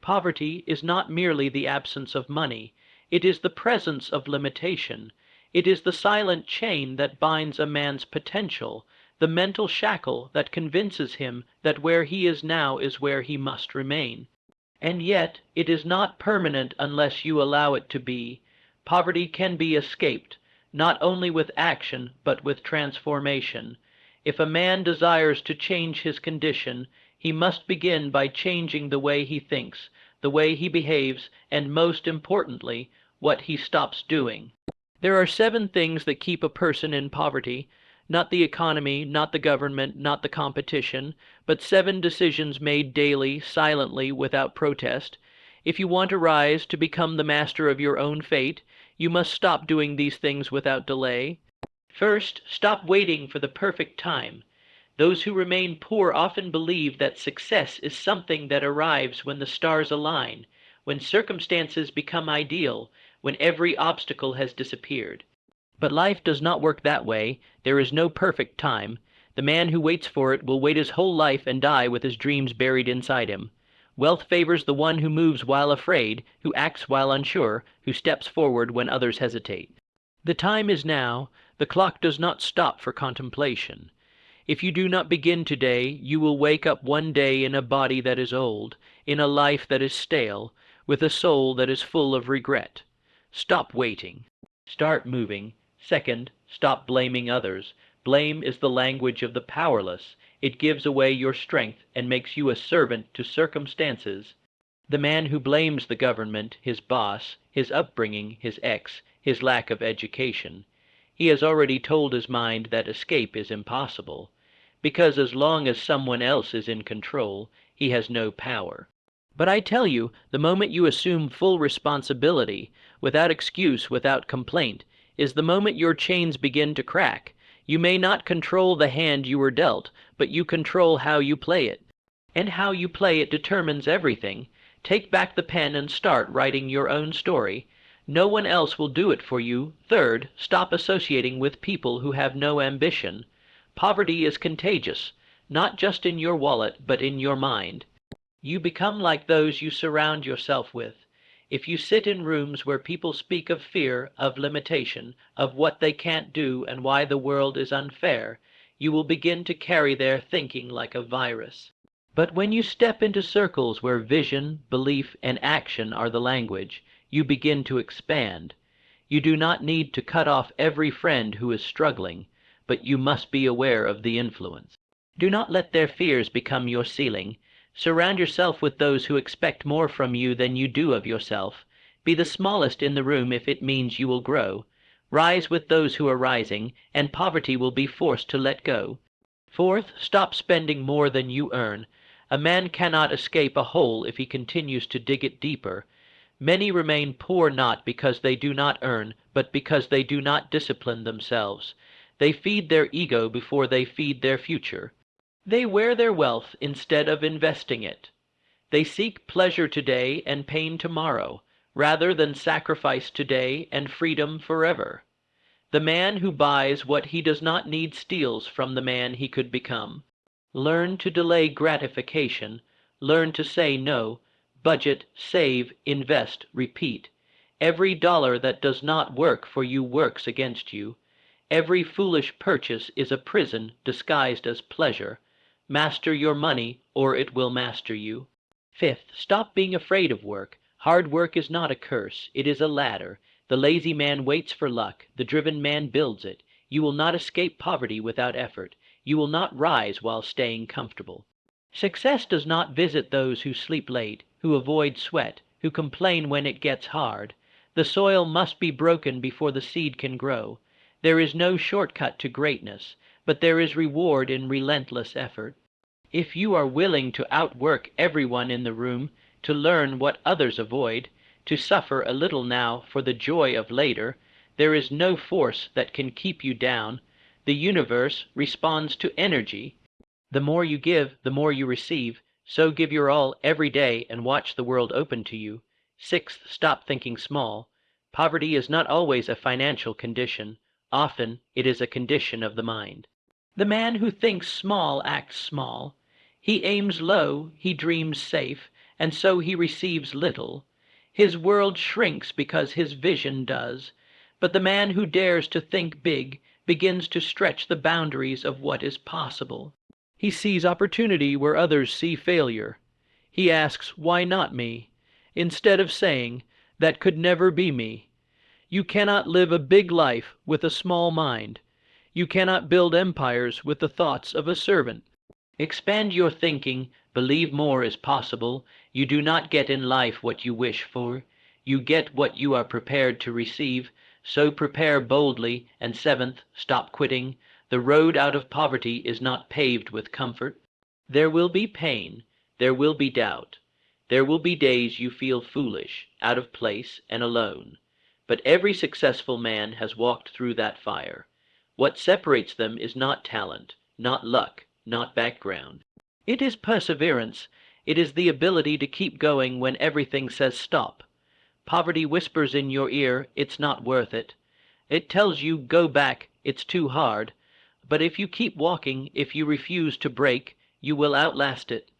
Poverty is not merely the absence of money, it is the presence of limitation. It is the silent chain that binds a man's potential, the mental shackle that convinces him that where he is now is where he must remain. And yet it is not permanent unless you allow it to be. Poverty can be escaped, not only with action but with transformation. If a man desires to change his condition, he must begin by changing the way he thinks, the way he behaves, and most importantly, what he stops doing. There are 7 things that keep a person in poverty, not the economy, not the government, not the competition, but 7 decisions made daily, silently, without protest. If you want to rise, to become the master of your own fate, you must stop doing these things without delay. First, stop waiting for the perfect time. Those who remain poor often believe that success is something that arrives when the stars align, when circumstances become ideal, when every obstacle has disappeared. But life does not work that way. There is no perfect time. The man who waits for it will wait his whole life and die with his dreams buried inside him. Wealth favors the one who moves while afraid, who acts while unsure, who steps forward when others hesitate. The time is now. The clock does not stop for contemplation. If you do not begin today, you will wake up one day in a body that is old, in a life that is stale, with a soul that is full of regret. Stop waiting. Start moving. Second, stop blaming others. Blame is the language of the powerless. It gives away your strength and makes you a servant to circumstances. The man who blames the government, his boss, his upbringing, his ex, his lack of education, he has already told his mind that escape is impossible, because as long as someone else is in control, he has no power. But I tell you, the moment you assume full responsibility, without excuse, without complaint, is the moment your chains begin to crack. You may not control the hand you were dealt, but you control how you play it. And how you play it determines everything. Take back the pen and start writing your own story. No one else will do it for you. Third, stop associating with people who have no ambition. Poverty is contagious, not just in your wallet, but in your mind. You become like those you surround yourself with. If you sit in rooms where people speak of fear, of limitation, of what they can't do and why the world is unfair, you will begin to carry their thinking like a virus. But when you step into circles where vision, belief, and action are the language, you begin to expand. You do not need to cut off every friend who is struggling, but you must be aware of the influence. Do not let their fears become your ceiling. Surround yourself with those who expect more from you than you do of yourself. Be the smallest in the room if it means you will grow. Rise with those who are rising, and poverty will be forced to let go. Fourth, stop spending more than you earn. A man cannot escape a hole if he continues to dig it deeper. Many remain poor not because they do not earn, but because they do not discipline themselves. They feed their ego before they feed their future. They wear their wealth instead of investing it. They seek pleasure today and pain tomorrow, rather than sacrifice today and freedom forever. The man who buys what he does not need steals from the man he could become. Learn to delay gratification. Learn to say no. Budget, save, invest, repeat. Every dollar that does not work for you works against you. Every foolish purchase is a prison disguised as pleasure. Master your money, or it will master you. Fifth, stop being afraid of work. Hard work is not a curse, it is a ladder. The lazy man waits for luck, the driven man builds it. You will not escape poverty without effort. You will not rise while staying comfortable. Success does not visit those who sleep late, who avoid sweat, who complain when it gets hard. The soil must be broken before the seed can grow. There is no shortcut to greatness, but there is reward in relentless effort. If you are willing to outwork everyone in the room, to learn what others avoid, to suffer a little now for the joy of later, there is no force that can keep you down. The universe responds to energy. The more you give, the more you receive, so give your all every day and watch the world open to you. Sixth, stop thinking small. Poverty is not always a financial condition. Often it is a condition of the mind. The man who thinks small acts small. He aims low, he dreams safe, and so he receives little. His world shrinks because his vision does. But the man who dares to think big begins to stretch the boundaries of what is possible. He sees opportunity where others see failure. He asks, "Why not me?" instead of saying, "That could never be me." You cannot live a big life with a small mind. You cannot build empires with the thoughts of a servant. Expand your thinking, believe more is possible. You do not get in life what you wish for. You get what you are prepared to receive, so prepare boldly. And seventh, stop quitting. The road out of poverty is not paved with comfort. There will be pain, there will be doubt. There will be days you feel foolish, out of place, and alone. But every successful man has walked through that fire. What separates them is not talent, not luck, not background. It is perseverance. It is the ability to keep going when everything says stop. Poverty whispers in your ear, "It's not worth it." It tells you, "Go back, it's too hard." But if you keep walking, if you refuse to break, you will outlast it.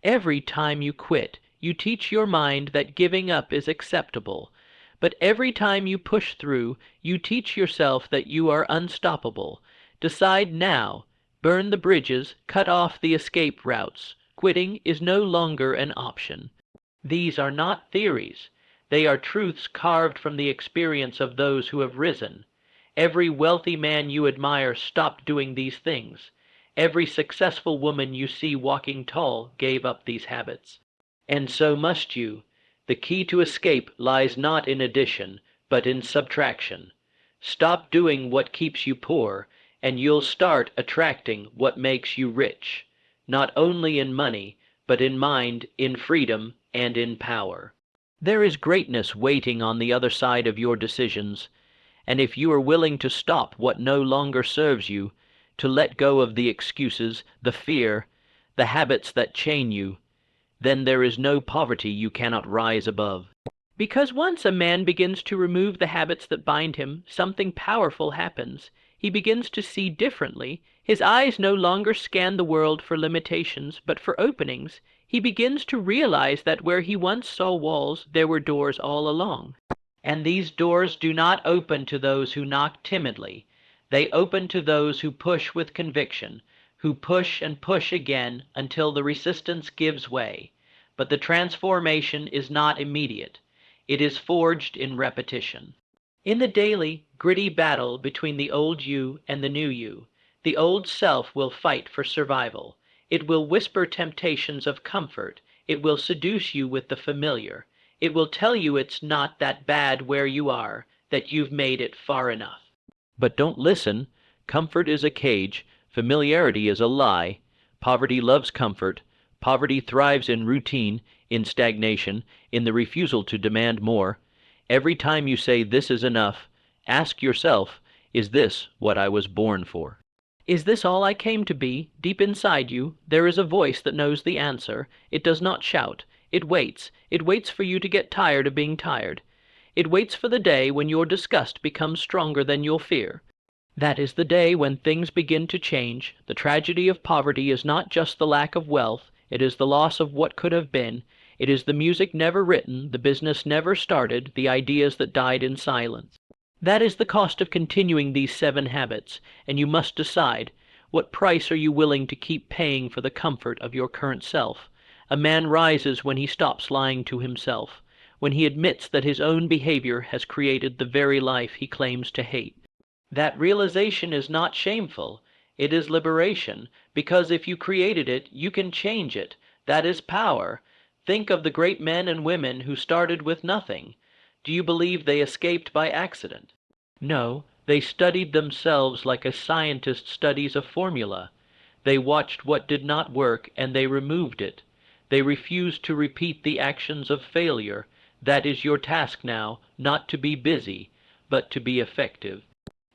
Every time you quit, you teach your mind that giving up is acceptable. But every time you push through, you teach yourself that you are unstoppable. Decide now. Burn the bridges, cut off the escape routes. Quitting is no longer an option. These are not theories. They are truths carved from the experience of those who have risen. Every wealthy man you admire stopped doing these things. Every successful woman you see walking tall gave up these habits. And so must you. The key to escape lies not in addition, but in subtraction. Stop doing what keeps you poor, and you'll start attracting what makes you rich, not only in money, but in mind, in freedom, and in power. There is greatness waiting on the other side of your decisions, and if you are willing to stop what no longer serves you, to let go of the excuses, the fear, the habits that chain you, then there is no poverty you cannot rise above. Because once a man begins to remove the habits that bind him, something powerful happens. He begins to see differently. His eyes no longer scan the world for limitations, but for openings. He begins to realize that where he once saw walls, there were doors all along. And these doors do not open to those who knock timidly. They open to those who push with conviction, who push and push again until the resistance gives way. But the transformation is not immediate. It is forged in repetition. In the daily, gritty battle between the old you and the new you, the old self will fight for survival. It will whisper temptations of comfort. It will seduce you with the familiar. It will tell you it's not that bad where you are, that you've made it far enough. But don't listen. Comfort is a cage. Familiarity is a lie. Poverty loves comfort. Poverty thrives in routine, in stagnation, in the refusal to demand more. Every time you say this is enough, ask yourself, is this what I was born for? Is this all I came to be? Deep inside you, there is a voice that knows the answer. It does not shout. It waits. It waits for you to get tired of being tired. It waits for the day when your disgust becomes stronger than your fear. That is the day when things begin to change. The tragedy of poverty is not just the lack of wealth. It is the loss of what could have been. It is the music never written, the business never started, the ideas that died in silence. That is the cost of continuing these 7 habits, and you must decide, what price are you willing to keep paying for the comfort of your current self? A man rises when he stops lying to himself, when he admits that his own behavior has created the very life he claims to hate. That realization is not shameful. It is liberation, because if you created it, you can change it. That is power. Think of the great men and women who started with nothing. Do you believe they escaped by accident? No, they studied themselves like a scientist studies a formula. They watched what did not work and they removed it. They refused to repeat the actions of failure. That is your task now, not to be busy, but to be effective.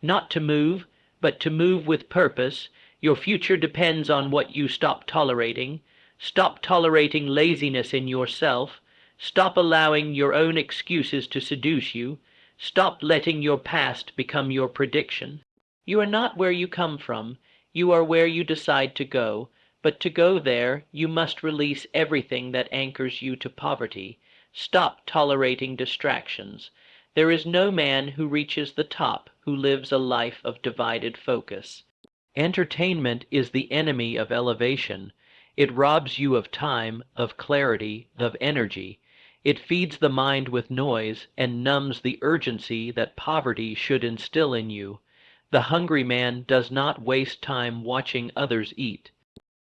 Not to move, but to move with purpose. Your future depends on what you stop tolerating. Stop tolerating laziness in yourself. Stop allowing your own excuses to seduce you. Stop letting your past become your prediction. You are not where you come from. You are where you decide to go. But to go there, you must release everything that anchors you to poverty. Stop tolerating distractions. There is no man who reaches the top who lives a life of divided focus. Entertainment is the enemy of elevation. It robs you of time, of clarity, of energy. It feeds the mind with noise and numbs the urgency that poverty should instill in you. The hungry man does not waste time watching others eat.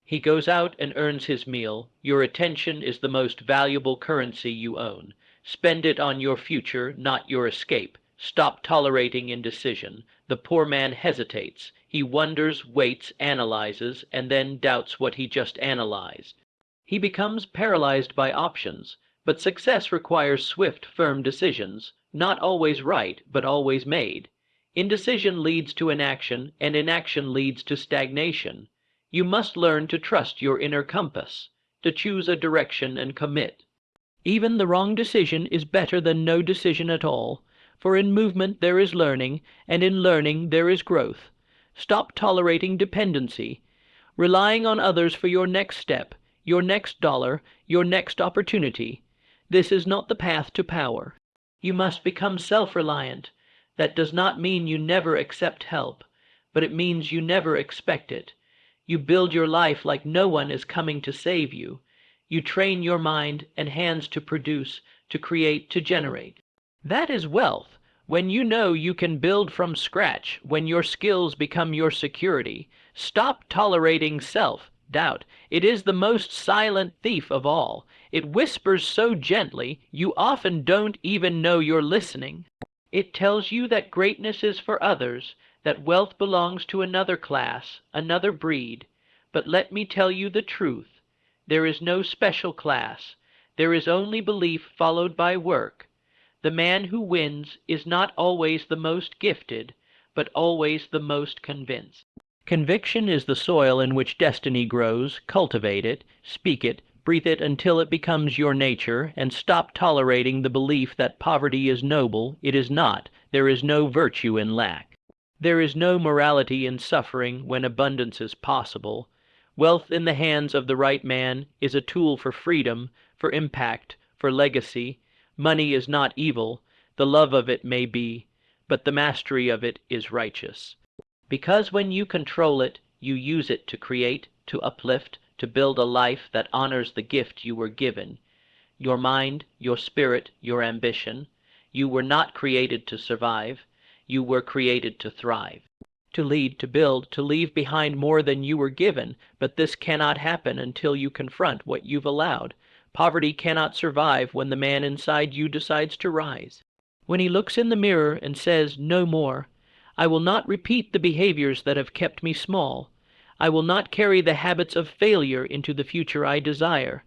He goes out and earns his meal. Your attention is the most valuable currency you own. Spend it on your future, not your escape. Stop tolerating indecision. The poor man hesitates. He wonders, waits, analyzes, and then doubts what he just analyzed. He becomes paralyzed by options. But success requires swift, firm decisions, not always right, but always made. Indecision leads to inaction, and inaction leads to stagnation. You must learn to trust your inner compass, to choose a direction and commit. Even the wrong decision is better than no decision at all, for in movement there is learning, and in learning there is growth. Stop tolerating dependency, relying on others for your next step, your next dollar, your next opportunity. This is not the path to power. You must become self-reliant. That does not mean you never accept help, but it means you never expect it. You build your life like no one is coming to save you. You train your mind and hands to produce, to create, to generate. That is wealth, when you know you can build from scratch, when your skills become your security. Stop tolerating self-doubt. It is the most silent thief of all. It whispers so gently, you often don't even know you're listening. It tells you that greatness is for others, that wealth belongs to another class, another breed. But let me tell you the truth. There is no special class. There is only belief followed by work. The man who wins is not always the most gifted, but always the most convinced. Conviction is the soil in which destiny grows. Cultivate it, speak it, breathe it until it becomes your nature, and stop tolerating the belief that poverty is noble. It is not. There is no virtue in lack. There is no morality in suffering when abundance is possible. Wealth in the hands of the right man is a tool for freedom, for impact, for legacy. Money is not evil. The love of it may be, but the mastery of it is righteous. Because when you control it, you use it to create, to uplift, to build a life that honors the gift you were given, your mind, your spirit, your ambition. You were not created to survive. You were created to thrive, to lead, to build, to leave behind more than you were given, but this cannot happen until you confront what you've allowed. Poverty cannot survive when the man inside you decides to rise. When he looks in the mirror and says, "No more. I will not repeat the behaviors that have kept me small. I will not carry the habits of failure into the future I desire."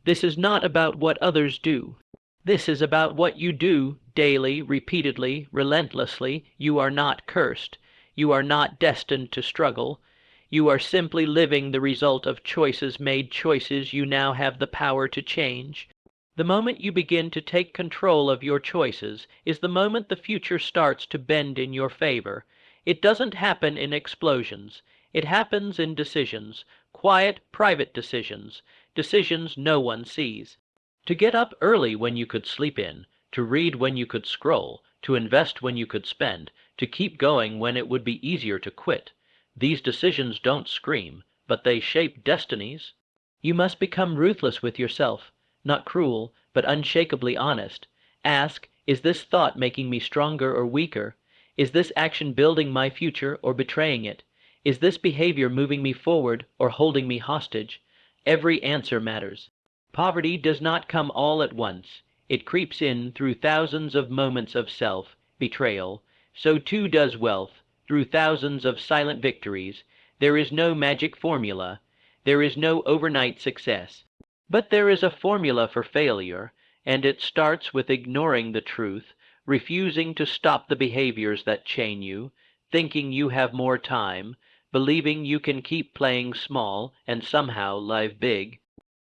This is not about what others do. This is about what you do, daily, repeatedly, relentlessly. You are not cursed. You are not destined to struggle. You are simply living the result of choices made, choices you now have the power to change. The moment you begin to take control of your choices is the moment the future starts to bend in your favor. It doesn't happen in explosions. It happens in decisions, quiet, private decisions, decisions no one sees. To get up early when you could sleep in, to read when you could scroll, to invest when you could spend, to keep going when it would be easier to quit. These decisions don't scream, but they shape destinies. You must become ruthless with yourself, not cruel, but unshakably honest. Ask, is this thought making me stronger or weaker? Is this action building my future or betraying it? Is this behavior moving me forward or holding me hostage? Every answer matters. Poverty does not come all at once. It creeps in through thousands of moments of self-betrayal. So too does wealth, through thousands of silent victories. There is no magic formula. There is no overnight success. But there is a formula for failure, and it starts with ignoring the truth, refusing to stop the behaviors that chain you, thinking you have more time, believing you can keep playing small and somehow live big.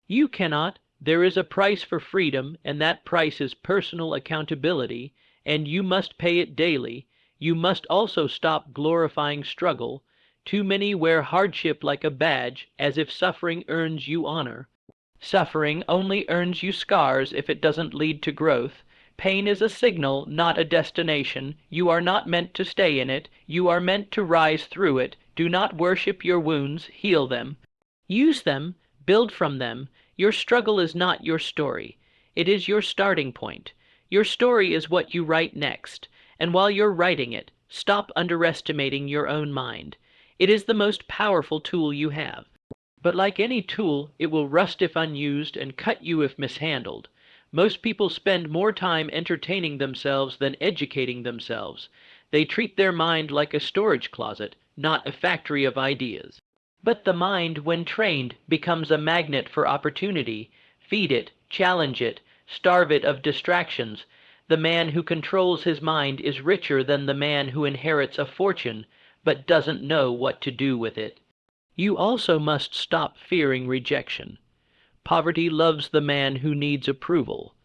You cannot. There is a price for freedom, and that price is personal accountability, and you must pay it daily. You must also stop glorifying struggle. Too many wear hardship like a badge, as if suffering earns you honor. Suffering only earns you scars if it doesn't lead to growth. Pain is a signal, not a destination. You are not meant to stay in it. You are meant to rise through it. Do not worship your wounds, heal them. Use them, build from them. Your struggle is not your story. It is your starting point. Your story is what you write next. And while you're writing it, stop underestimating your own mind. It is the most powerful tool you have. But like any tool, it will rust if unused and cut you if mishandled. Most people spend more time entertaining themselves than educating themselves. They treat their mind like a storage closet, not a factory of ideas. But the mind, when trained, becomes a magnet for opportunity. Feed it, challenge it, starve it of distractions. The man who controls his mind is richer than the man who inherits a fortune, but doesn't know what to do with it. You also must stop fearing rejection. Poverty loves the man who needs approval,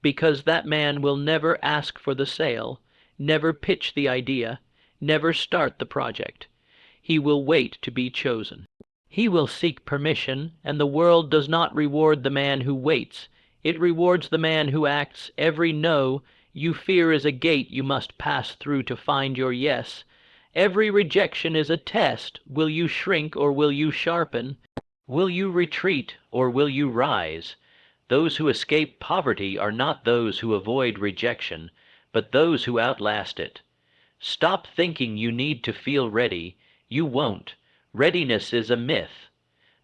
because that man will never ask for the sale, never pitch the idea, never start the project. He will wait to be chosen. He will seek permission, and the world does not reward the man who waits. It rewards the man who acts. Every no you fear is a gate you must pass through to find your yes. Every rejection is a test. Will you shrink or will you sharpen? Will you retreat or will you rise? Those who escape poverty are not those who avoid rejection, but those who outlast it. Stop thinking you need to feel ready. You won't. Readiness is a myth.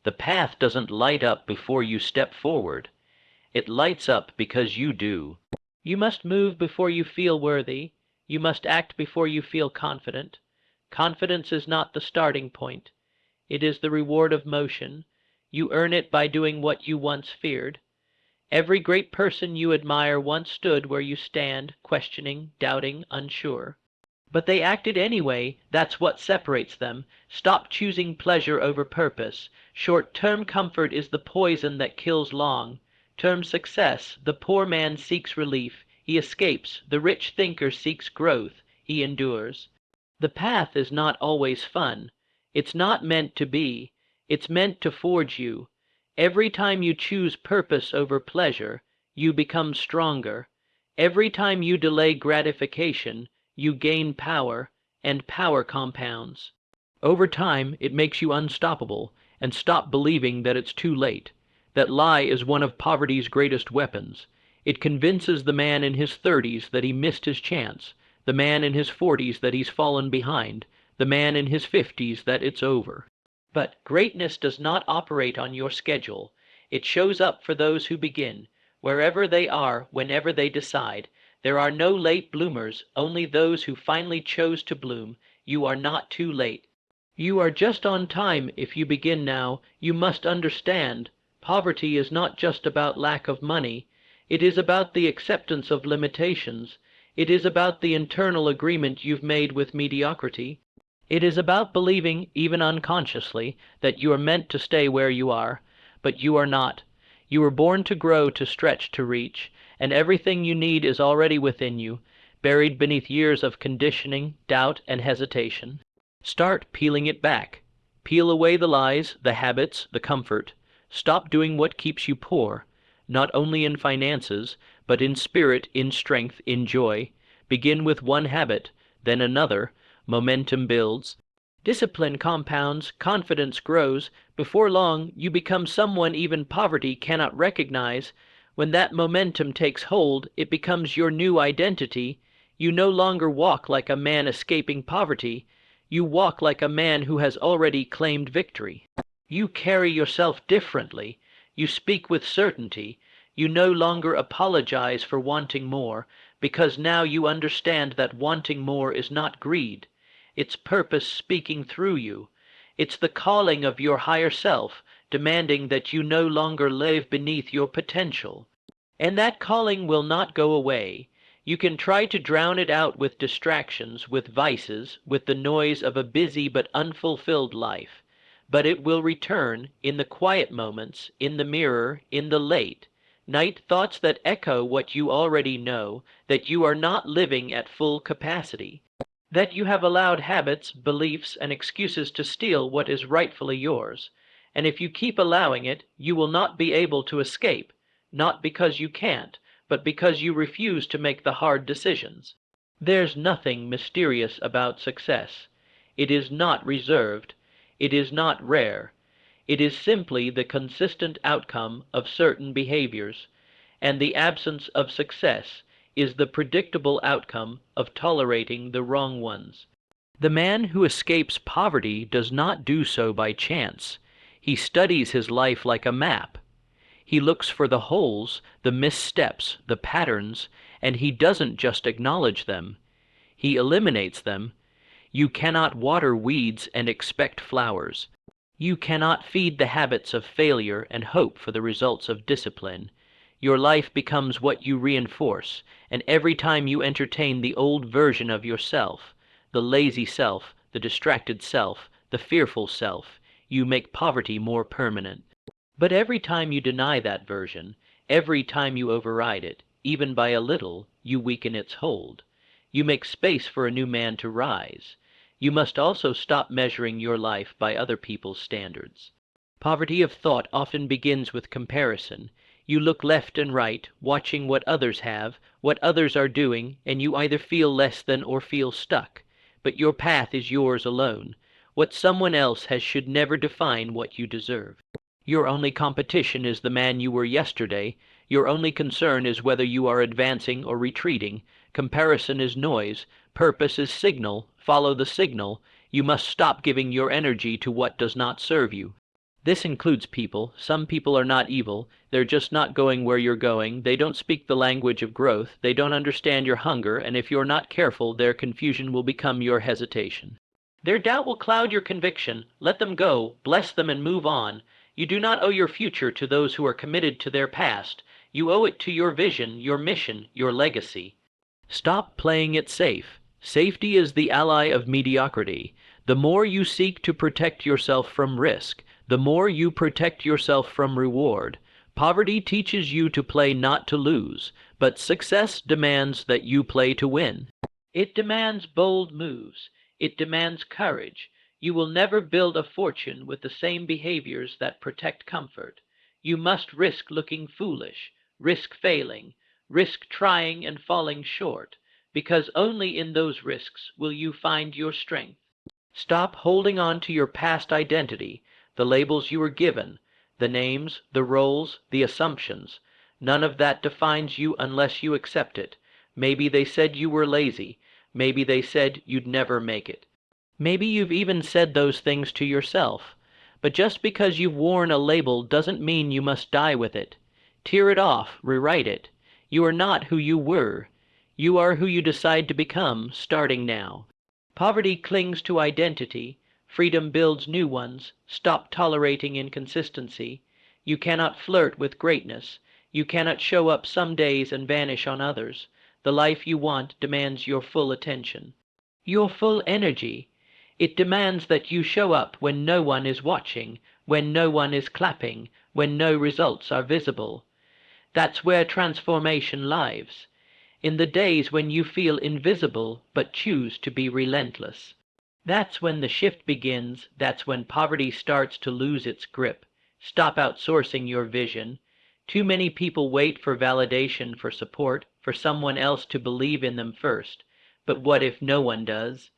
The path doesn't light up before you step forward. It lights up because you do. You must move before you feel worthy. You must act before you feel confident. Confidence is not the starting point. It is the reward of motion. You earn it by doing what you once feared. Every great person you admire once stood where you stand, questioning, doubting, unsure. But they acted anyway. That's what separates them. Stop choosing pleasure over purpose. Short-term comfort is the poison that kills long-term success. The poor man seeks relief. He escapes. The rich thinker seeks growth. He endures. The path is not always fun. It's not meant to be. It's meant to forge you. Every time you choose purpose over pleasure, you become stronger. Every time you delay gratification, you gain power, and power compounds. Over time, it makes you unstoppable, and stop believing that it's too late. That lie is one of poverty's greatest weapons. It convinces the man in his 30s that he missed his chance, the man in his 40s that he's fallen behind, the man in his 50s that it's over. But greatness does not operate on your schedule. It shows up for those who begin, wherever they are, whenever they decide. There are no late bloomers, only those who finally chose to bloom. You are not too late. You are just on time if you begin now. You must understand, poverty is not just about lack of money. It is about the acceptance of limitations. It is about the internal agreement you've made with mediocrity. It is about believing, even unconsciously, that you are meant to stay where you are, but you are not. You were born to grow, to stretch, to reach, and everything you need is already within you, buried beneath years of conditioning, doubt, and hesitation. Start peeling it back. Peel away the lies, the habits, the comfort. Stop doing what keeps you poor, not only in finances, but in spirit, in strength, in joy. Begin with one habit, then another. Momentum builds. Discipline compounds, confidence grows. Before long, you become someone even poverty cannot recognize. When that momentum takes hold, it becomes your new identity. You no longer walk like a man escaping poverty. You walk like a man who has already claimed victory. You carry yourself differently. You speak with certainty. You no longer apologize for wanting more, because now you understand that wanting more is not greed. It's purpose speaking through you. It's the calling of your higher self, demanding that you no longer live beneath your potential. And that calling will not go away. You can try to drown it out with distractions, with vices, with the noise of a busy but unfulfilled life. But it will return, in the quiet moments, in the mirror, in the late night thoughts that echo what you already know, that you are not living at full capacity. that you have allowed habits, beliefs, and excuses to steal what is rightfully yours, and if you keep allowing it, you will not be able to escape, not because you can't, but because you refuse to make the hard decisions. There's nothing mysterious about success. It is not reserved. It is not rare. It is simply the consistent outcome of certain behaviors, and the absence of success is the predictable outcome of tolerating the wrong ones. The man who escapes poverty does not do so by chance. He studies his life like a map. He looks for the holes, the missteps, the patterns, and he doesn't just acknowledge them. He eliminates them. You cannot water weeds and expect flowers. You cannot feed the habits of failure and hope for the results of discipline. Your life becomes what you reinforce, and every time you entertain the old version of yourself, the lazy self, the distracted self, the fearful self, you make poverty more permanent. But every time you deny that version, every time you override it, even by a little, you weaken its hold. You make space for a new man to rise. You must also stop measuring your life by other people's standards. Poverty of thought often begins with comparison. You look left and right, watching what others have, what others are doing, and you either feel less than or feel stuck. But your path is yours alone. What someone else has should never define what you deserve. Your only competition is the man you were yesterday. Your only concern is whether you are advancing or retreating. Comparison is noise. Purpose is signal. Follow the signal. You must stop giving your energy to what does not serve you. This includes people. Some people are not evil. They're just not going where you're going. They don't speak the language of growth. They don't understand your hunger, and if you're not careful, their confusion will become your hesitation. Their doubt will cloud your conviction. Let them go. Bless them and move on. You do not owe your future to those who are committed to their past. You owe it to your vision, your mission, your legacy. Stop playing it safe. Safety is the ally of mediocrity. The more you seek to protect yourself from risk, the more you protect yourself from reward. Poverty teaches you to play not to lose, but success demands that you play to win. It demands bold moves. It demands courage. You will never build a fortune with the same behaviors that protect comfort. You must risk looking foolish, risk failing, risk trying and falling short, because only in those risks will you find your strength. Stop holding on to your past identity, the labels you were given, the names, the roles, the assumptions. None of that defines you unless you accept it. Maybe they said you were lazy. Maybe they said you'd never make it. Maybe you've even said those things to yourself. But just because you've worn a label doesn't mean you must die with it. Tear it off, rewrite it. You are not who you were. You are who you decide to become, starting now. Poverty clings to identity. Freedom builds new ones. Stop tolerating inconsistency. You cannot flirt with greatness. You cannot show up some days and vanish on others. The life you want demands your full attention, your full energy. It demands that you show up when no one is watching, when no one is clapping, when no results are visible. That's where transformation lives, in the days when you feel invisible but choose to be relentless. That's when the shift begins. That's when poverty starts to lose its grip. Stop outsourcing your vision. Too many people wait for validation, for support, for someone else to believe in them first. But what if no one does?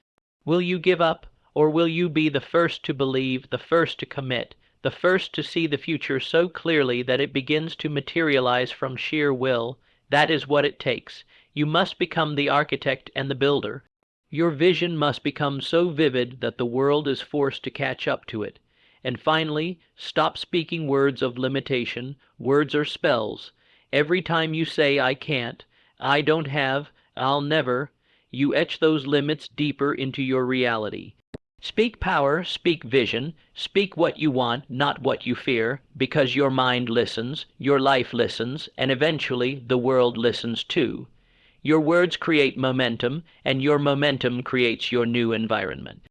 Will you give up, or will you be the first to believe, the first to commit, the first to see the future so clearly that it begins to materialize from sheer will? That is what it takes. You must become the architect and the builder. Your vision must become so vivid that the world is forced to catch up to it. And finally, stop speaking words of limitation. Words are spells. Every time you say, I can't, I don't have, I'll never, you etch those limits deeper into your reality. Speak power, speak vision, speak what you want, not what you fear, because your mind listens, your life listens, and eventually the world listens too. Your words create momentum, and your momentum creates your new environment.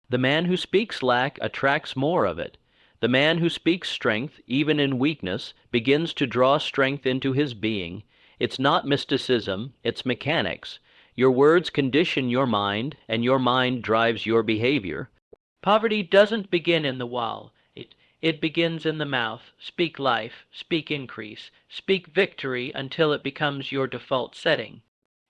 The man who speaks lack attracts more of it. The man who speaks strength, even in weakness, begins to draw strength into his being. It's not mysticism, it's mechanics. Your words condition your mind, and your mind drives your behavior. Poverty doesn't begin in the wall. It begins in the mouth. Speak life, speak increase, speak victory until it becomes your default setting.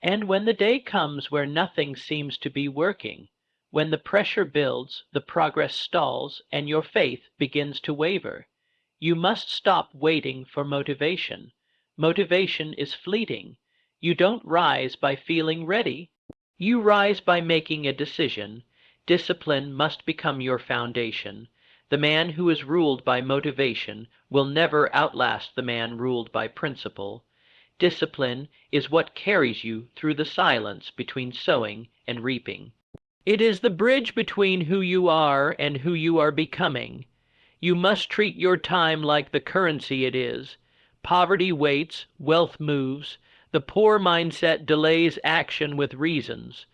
And when the day comes where nothing seems to be working, when the pressure builds, the progress stalls, and your faith begins to waver, you must stop waiting for motivation. Motivation is fleeting. You don't rise by feeling ready. You rise by making a decision. Discipline must become your foundation. The man who is ruled by motivation will never outlast the man ruled by principle. Discipline is what carries you through the silence between sowing and reaping. It is the bridge between who you are and who you are becoming. You must treat your time like the currency it is. Poverty waits, wealth moves. The poor mindset delays action with reasons.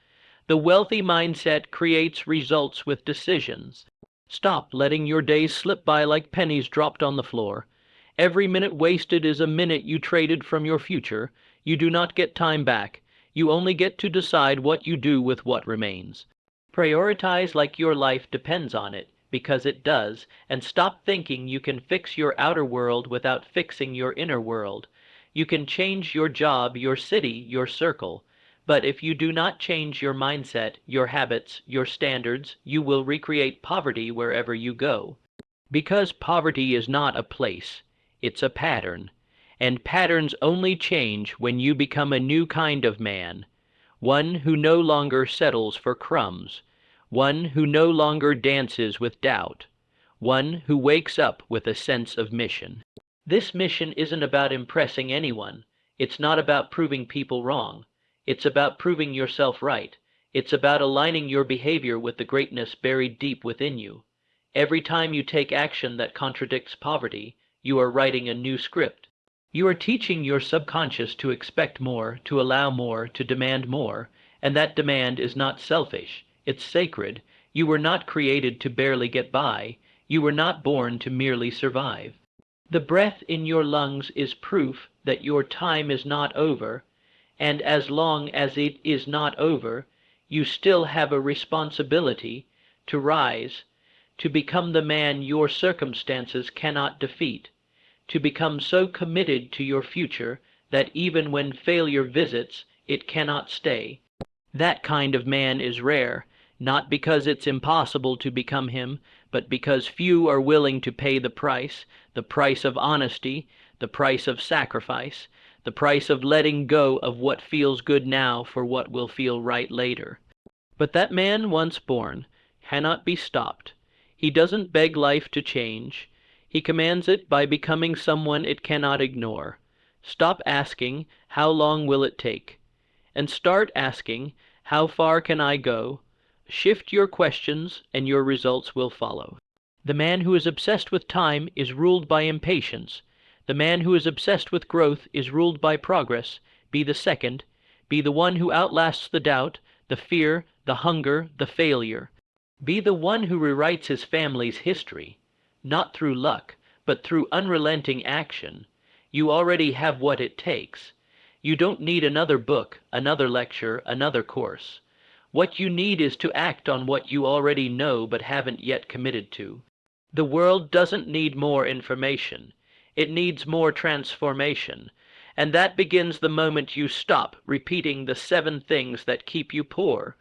The wealthy mindset creates results with decisions. Stop letting your days slip by like pennies dropped on the floor. Every minute wasted is a minute you traded from your future. You do not get time back. You only get to decide what you do with what remains. Prioritize like your life depends on it, because it does, and stop thinking you can fix your outer world without fixing your inner world. You can change your job, your city, your circle, but if you do not change your mindset, your habits, your standards, you will recreate poverty wherever you go. Because poverty is not a place, it's a pattern, and patterns only change when you become a new kind of man, one who no longer settles for crumbs, one who no longer dances with doubt, one who wakes up with a sense of mission. This mission isn't about impressing anyone. It's not about proving people wrong. It's about proving yourself right. It's about aligning your behavior with the greatness buried deep within you. Every time you take action that contradicts poverty, you are writing a new script. You are teaching your subconscious to expect more, to allow more, to demand more, and that demand is not selfish. It's sacred. You were not created to barely get by. You were not born to merely survive. The breath in your lungs is proof that your time is not over, and as long as it is not over, you still have a responsibility to rise, to become the man your circumstances cannot defeat, to become so committed to your future that even when failure visits, it cannot stay. That kind of man is rare, not because it's impossible to become him, but because few are willing to pay the price of honesty, the price of sacrifice, the price of letting go of what feels good now for what will feel right later. But that man once born cannot be stopped. He doesn't beg life to change. He commands it by becoming someone it cannot ignore. Stop asking, how long will it take? And start asking, how far can I go? Shift your questions, and your results will follow. The man who is obsessed with time is ruled by impatience. The man who is obsessed with growth is ruled by progress. Be the second. Be the one who outlasts the doubt, the fear, the hunger, the failure. Be the one who rewrites his family's history, not through luck, but through unrelenting action. You already have what it takes. You don't need another book, another lecture, another course. What you need is to act on what you already know but haven't yet committed to. The world doesn't need more information. It needs more transformation. And that begins the moment you stop repeating the 7 things that keep you poor.